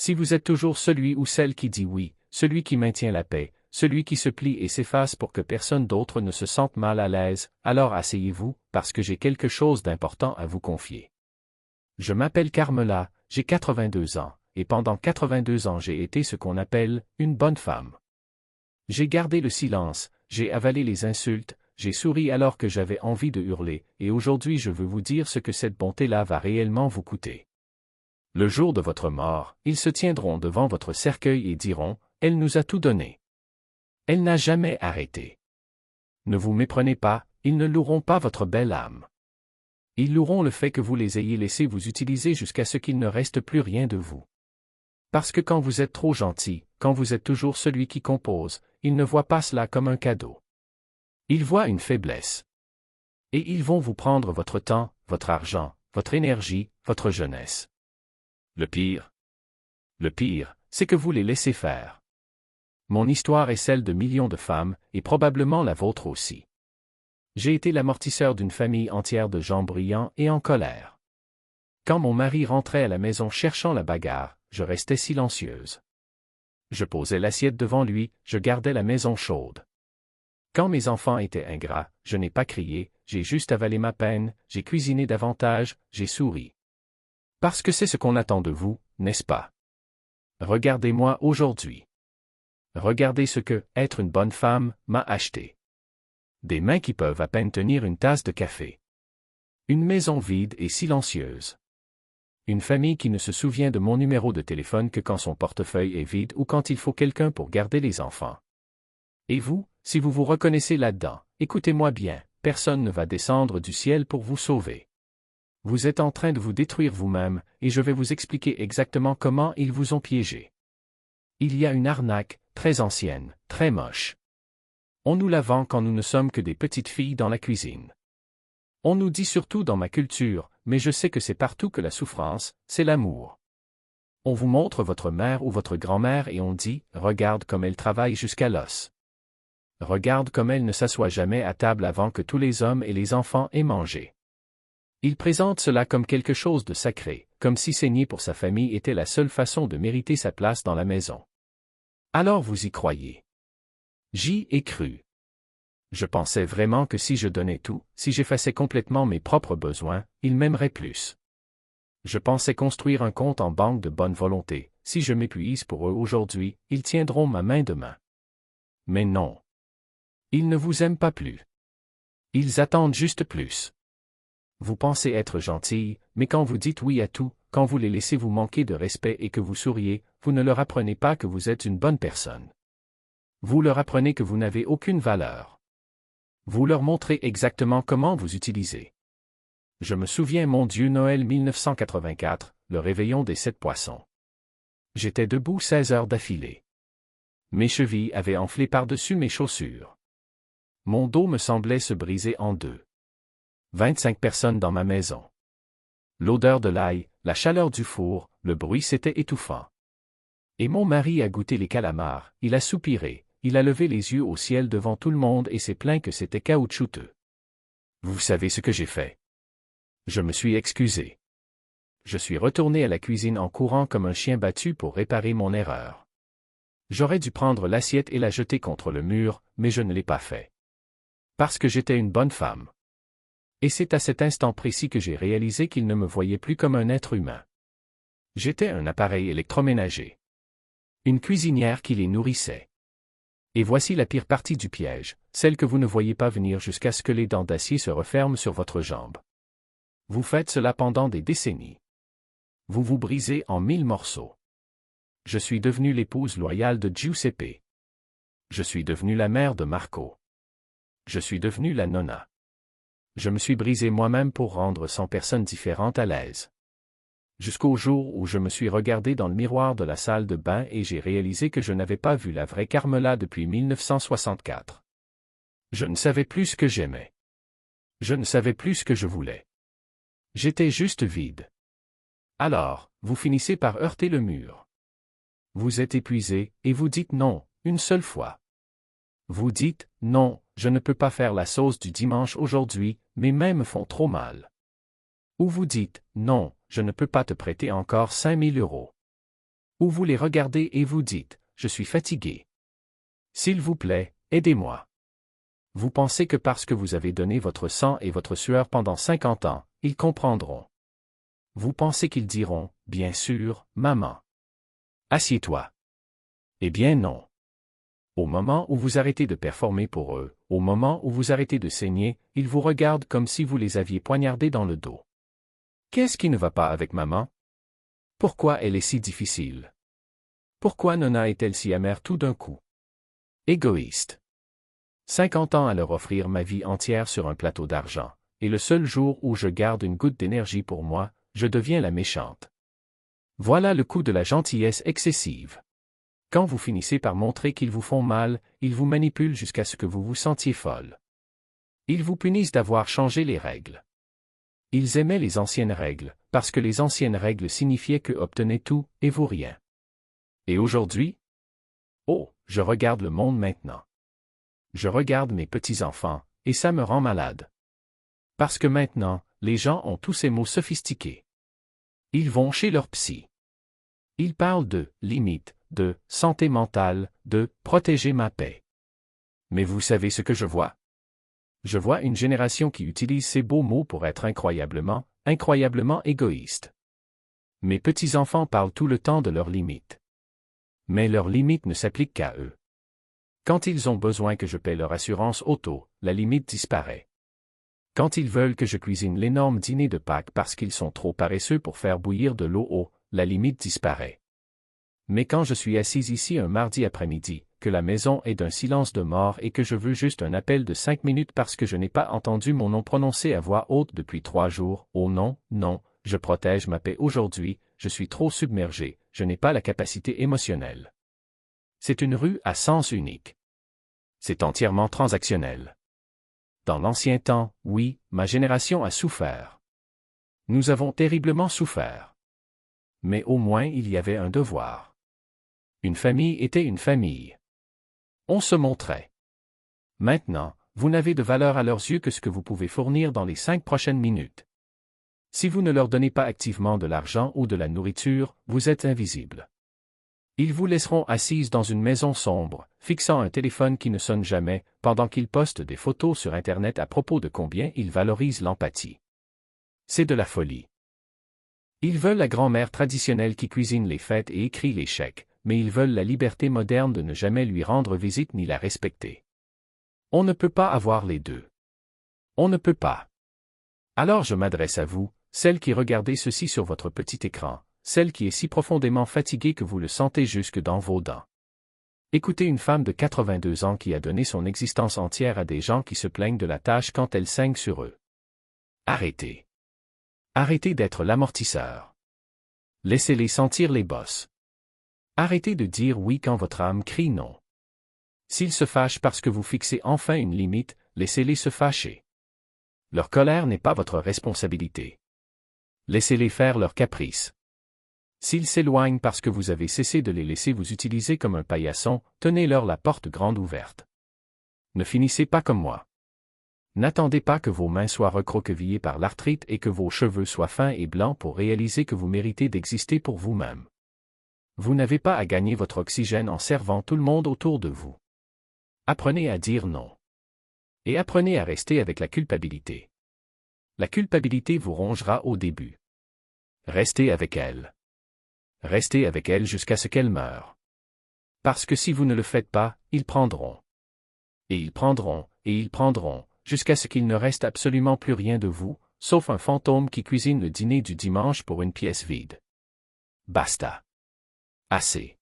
Si vous êtes toujours celui ou celle qui dit oui, celui qui maintient la paix, celui qui se plie et s'efface pour que personne d'autre ne se sente mal à l'aise, alors asseyez-vous, parce que j'ai quelque chose d'important à vous confier. Je m'appelle Carmela, j'ai 82 ans, et pendant 82 ans j'ai été ce qu'on appelle une bonne femme. J'ai gardé le silence, j'ai avalé les insultes, j'ai souri alors que j'avais envie de hurler, et aujourd'hui je veux vous dire ce que cette bonté-là va réellement vous coûter. Le jour de votre mort, ils se tiendront devant votre cercueil et diront, « Elle nous a tout donné. Elle n'a jamais arrêté. » Ne vous méprenez pas, ils ne loueront pas votre belle âme. Ils loueront le fait que vous les ayez laissés vous utiliser jusqu'à ce qu'il ne reste plus rien de vous. Parce que quand vous êtes trop gentil, quand vous êtes toujours celui qui compose, ils ne voient pas cela comme un cadeau. Ils voient une faiblesse. Et ils vont vous prendre votre temps, votre argent, votre énergie, votre jeunesse. Le pire, c'est que vous les laissez faire. Mon histoire est celle de millions de femmes, et probablement la vôtre aussi. J'ai été l'amortisseur d'une famille entière de gens bruyants et en colère. Quand mon mari rentrait à la maison cherchant la bagarre, je restais silencieuse. Je posais l'assiette devant lui, je gardais la maison chaude. Quand mes enfants étaient ingrats, je n'ai pas crié, j'ai juste avalé ma peine, j'ai cuisiné davantage, j'ai souri. Parce que c'est ce qu'on attend de vous, n'est-ce pas? Regardez-moi aujourd'hui. Regardez ce que, être une bonne femme, m'a acheté. Des mains qui peuvent à peine tenir une tasse de café. Une maison vide et silencieuse. Une famille qui ne se souvient de mon numéro de téléphone que quand son portefeuille est vide ou quand il faut quelqu'un pour garder les enfants. Et vous, si vous vous reconnaissez là-dedans, écoutez-moi bien, personne ne va descendre du ciel pour vous sauver. Vous êtes en train de vous détruire vous-même, et je vais vous expliquer exactement comment ils vous ont piégé. Il y a une arnaque, très ancienne, très moche. On nous la vend quand nous ne sommes que des petites filles dans la cuisine. On nous dit surtout dans ma culture, mais je sais que c'est partout que la souffrance, c'est l'amour. On vous montre votre mère ou votre grand-mère et on dit, regarde comme elle travaille jusqu'à l'os. Regarde comme elle ne s'assoit jamais à table avant que tous les hommes et les enfants aient mangé. Ils présentent cela comme quelque chose de sacré, comme si saigner pour sa famille était la seule façon de mériter sa place dans la maison. Alors vous y croyez. J'y ai cru. Je pensais vraiment que si je donnais tout, si j'effaçais complètement mes propres besoins, ils m'aimeraient plus. Je pensais construire un compte en banque de bonne volonté, si je m'épuise pour eux aujourd'hui, ils tiendront ma main demain. Mais non. Ils ne vous aiment pas plus. Ils attendent juste plus. Vous pensez être gentille, mais quand vous dites oui à tout, quand vous les laissez vous manquer de respect et que vous souriez, vous ne leur apprenez pas que vous êtes une bonne personne. Vous leur apprenez que vous n'avez aucune valeur. Vous leur montrez exactement comment vous utiliser. Je me souviens mon Dieu Noël 1984, le réveillon des 7 poissons. J'étais debout 16 heures d'affilée. Mes chevilles avaient enflé par-dessus mes chaussures. Mon dos me semblait se briser en deux. 25 personnes dans ma maison. L'odeur de l'ail, la chaleur du four, le bruit c'était étouffant. Et mon mari a goûté les calamars, il a soupiré, il a levé les yeux au ciel devant tout le monde et s'est plaint que c'était caoutchouteux. Vous savez ce que j'ai fait? Je me suis excusé. Je suis retourné à la cuisine en courant comme un chien battu pour réparer mon erreur. J'aurais dû prendre l'assiette et la jeter contre le mur, mais je ne l'ai pas fait. Parce que j'étais une bonne femme. Et c'est à cet instant précis que j'ai réalisé qu'il ne me voyait plus comme un être humain. J'étais un appareil électroménager. Une cuisinière qui les nourrissait. Et voici la pire partie du piège, celle que vous ne voyez pas venir jusqu'à ce que les dents d'acier se referment sur votre jambe. Vous faites cela pendant des décennies. Vous vous brisez en 1000 morceaux. Je suis devenue l'épouse loyale de Giuseppe. Je suis devenue la mère de Marco. Je suis devenue la nonna. Je me suis brisé moi-même pour rendre 100 personnes différentes à l'aise. Jusqu'au jour où je me suis regardé dans le miroir de la salle de bain et j'ai réalisé que je n'avais pas vu la vraie Carmela depuis 1964. Je ne savais plus ce que j'aimais. Je ne savais plus ce que je voulais. J'étais juste vide. Alors, vous finissez par heurter le mur. Vous êtes épuisé, et vous dites non, une seule fois. Vous dites, non, je ne peux pas faire la sauce du dimanche aujourd'hui, mes mains me font trop mal. Ou vous dites, non, je ne peux pas te prêter encore 5000 €. Ou vous les regardez et vous dites, « Je suis fatigué. S'il vous plaît, aidez-moi. » Vous pensez que parce que vous avez donné votre sang et votre sueur pendant 50 ans, ils comprendront. Vous pensez qu'ils diront, « Bien sûr, maman. Assieds-toi. » Eh bien non. Au moment où vous arrêtez de performer pour eux, au moment où vous arrêtez de saigner, ils vous regardent comme si vous les aviez poignardés dans le dos. Qu'est-ce qui ne va pas avec maman? Pourquoi elle est si difficile? Pourquoi Nona est-elle si amère tout d'un coup? Égoïste. 50 ans à leur offrir ma vie entière sur un plateau d'argent, et le seul jour où je garde une goutte d'énergie pour moi, je deviens la méchante. Voilà le coût de la gentillesse excessive. Quand vous finissez par montrer qu'ils vous font mal, ils vous manipulent jusqu'à ce que vous vous sentiez folle. Ils vous punissent d'avoir changé les règles. Ils aimaient les anciennes règles, parce que les anciennes règles signifiaient que obtenez tout, et vous rien. Et aujourd'hui? Oh, je regarde le monde maintenant. Je regarde mes petits-enfants, et ça me rend malade. Parce que maintenant, les gens ont tous ces mots sophistiqués. Ils vont chez leur psy. Ils parlent de limites, de santé mentale, de protéger ma paix. Mais vous savez ce que je vois? Je vois une génération qui utilise ces beaux mots pour être incroyablement égoïste. Mes petits-enfants parlent tout le temps de leurs limites. Mais leurs limites ne s'appliquent qu'à eux. Quand ils ont besoin que je paie leur assurance auto, la limite disparaît. Quand ils veulent que je cuisine l'énorme dîner de Pâques parce qu'ils sont trop paresseux pour faire bouillir de l'eau, la limite disparaît. Mais quand je suis assise ici un mardi après-midi, que la maison est d'un silence de mort et que je veux juste un appel de 5 minutes parce que je n'ai pas entendu mon nom prononcé à voix haute depuis 3 jours, oh non, non, je protège ma paix aujourd'hui, je suis trop submergé, je n'ai pas la capacité émotionnelle. C'est une rue à sens unique. C'est entièrement transactionnel. Dans l'ancien temps, oui, ma génération a souffert. Nous avons terriblement souffert. Mais au moins il y avait un devoir. Une famille était une famille. On se montrait. Maintenant, vous n'avez de valeur à leurs yeux que ce que vous pouvez fournir dans les 5 prochaines minutes. Si vous ne leur donnez pas activement de l'argent ou de la nourriture, vous êtes invisible. Ils vous laisseront assise dans une maison sombre, fixant un téléphone qui ne sonne jamais, pendant qu'ils postent des photos sur Internet à propos de combien ils valorisent l'empathie. C'est de la folie. Ils veulent la grand-mère traditionnelle qui cuisine les fêtes et écrit les chèques, mais ils veulent la liberté moderne de ne jamais lui rendre visite ni la respecter. On ne peut pas avoir les deux. On ne peut pas. Alors je m'adresse à vous, celle qui regardez ceci sur votre petit écran, celle qui est si profondément fatiguée que vous le sentez jusque dans vos dents. Écoutez une femme de 82 ans qui a donné son existence entière à des gens qui se plaignent de la tâche quand elle saigne sur eux. Arrêtez. Arrêtez d'être l'amortisseur. Laissez-les sentir les bosses. Arrêtez de dire oui quand votre âme crie non. S'ils se fâchent parce que vous fixez enfin une limite, laissez-les se fâcher. Leur colère n'est pas votre responsabilité. Laissez-les faire leurs caprices. S'ils s'éloignent parce que vous avez cessé de les laisser vous utiliser comme un paillasson, tenez-leur la porte grande ouverte. Ne finissez pas comme moi. N'attendez pas que vos mains soient recroquevillées par l'arthrite et que vos cheveux soient fins et blancs pour réaliser que vous méritez d'exister pour vous-même. Vous n'avez pas à gagner votre oxygène en servant tout le monde autour de vous. Apprenez à dire non. Et apprenez à rester avec la culpabilité. La culpabilité vous rongera au début. Restez avec elle. Restez avec elle jusqu'à ce qu'elle meure. Parce que si vous ne le faites pas, ils prendront. Et ils prendront, et ils prendront, jusqu'à ce qu'il ne reste absolument plus rien de vous, sauf un fantôme qui cuisine le dîner du dimanche pour une pièce vide. Basta. Assez.